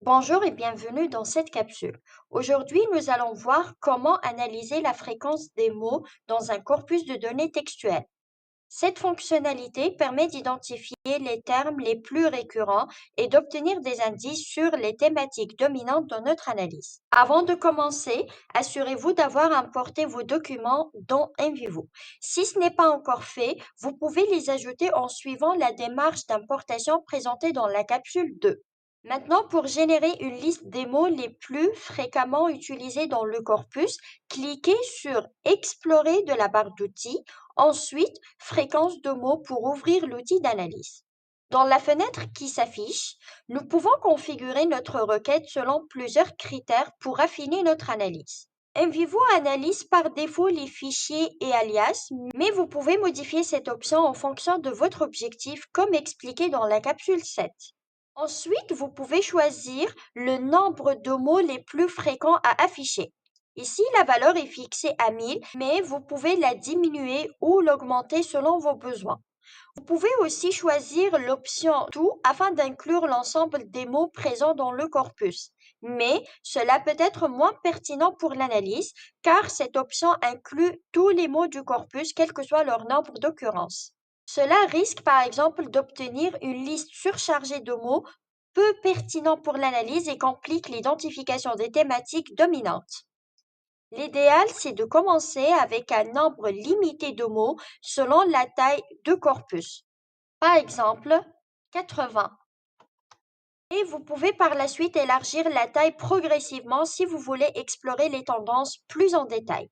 Bonjour et bienvenue dans cette capsule. Aujourd'hui, nous allons voir comment analyser la fréquence des mots dans un corpus de données textuelles. Cette fonctionnalité permet d'identifier les termes les plus récurrents et d'obtenir des indices sur les thématiques dominantes dans notre analyse. Avant de commencer, assurez-vous d'avoir importé vos documents dans NVivo. Si ce n'est pas encore fait, vous pouvez les ajouter en suivant la démarche d'importation présentée dans la capsule 2. Maintenant, pour générer une liste des mots les plus fréquemment utilisés dans le corpus, cliquez sur Explorer de la barre d'outils, ensuite Fréquence de mots pour ouvrir l'outil d'analyse. Dans la fenêtre qui s'affiche, nous pouvons configurer notre requête selon plusieurs critères pour affiner notre analyse. NVivo analyse par défaut les fichiers et alias, mais vous pouvez modifier cette option en fonction de votre objectif comme expliqué dans la capsule 7. Ensuite, vous pouvez choisir le nombre de mots les plus fréquents à afficher. Ici, la valeur est fixée à 1000, mais vous pouvez la diminuer ou l'augmenter selon vos besoins. Vous pouvez aussi choisir l'option Tout afin d'inclure l'ensemble des mots présents dans le corpus. Mais cela peut être moins pertinent pour l'analyse car cette option inclut tous les mots du corpus, quel que soit leur nombre d'occurrences. Cela risque par exemple d'obtenir une liste surchargée de mots peu pertinents pour l'analyse et complique l'identification des thématiques dominantes. L'idéal, c'est de commencer avec un nombre limité de mots selon la taille de corpus. Par exemple, 80. Et vous pouvez par la suite élargir la taille progressivement si vous voulez explorer les tendances plus en détail.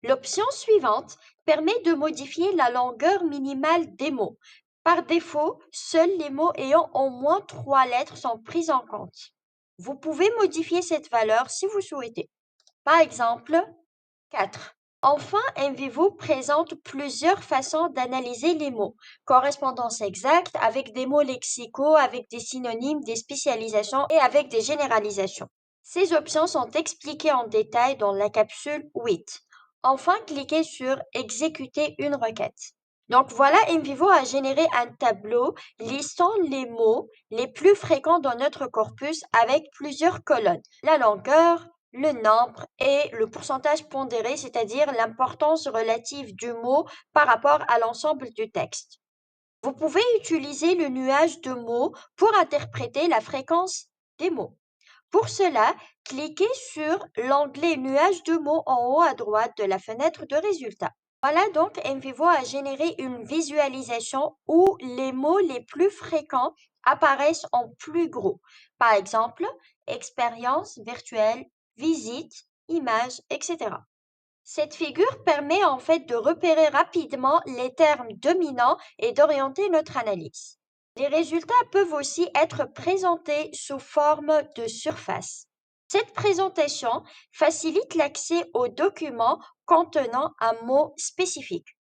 L'option suivante permet de modifier la longueur minimale des mots. Par défaut, seuls les mots ayant au moins 3 lettres sont pris en compte. Vous pouvez modifier cette valeur si vous souhaitez. Par exemple, 4. Enfin, NVivo présente plusieurs façons d'analyser les mots. Correspondance exacte, avec des mots lexicaux, avec des synonymes, des spécialisations et avec des généralisations. Ces options sont expliquées en détail dans la capsule 8. Enfin, cliquez sur Exécuter une requête. Donc voilà, NVivo a généré un tableau listant les mots les plus fréquents dans notre corpus avec plusieurs colonnes. La longueur, le nombre et le pourcentage pondéré, c'est-à-dire l'importance relative du mot par rapport à l'ensemble du texte. Vous pouvez utiliser le nuage de mots pour interpréter la fréquence des mots. Pour cela, cliquez sur l'onglet Nuage de mots en haut à droite de la fenêtre de résultats. Voilà donc NVivo a généré une visualisation où les mots les plus fréquents apparaissent en plus gros. Par exemple, expérience virtuelle, visite, image, etc. Cette figure permet en fait de repérer rapidement les termes dominants et d'orienter notre analyse. Les résultats peuvent aussi être présentés sous forme de surface. Cette présentation facilite l'accès aux documents contenant un mot spécifique.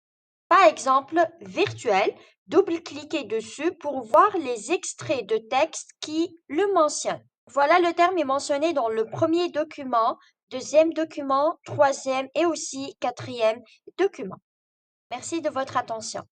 Par exemple, virtuel, double-cliquez dessus pour voir les extraits de texte qui le mentionnent. Voilà, le terme est mentionné dans le premier document, deuxième document, troisième et aussi quatrième document. Merci de votre attention.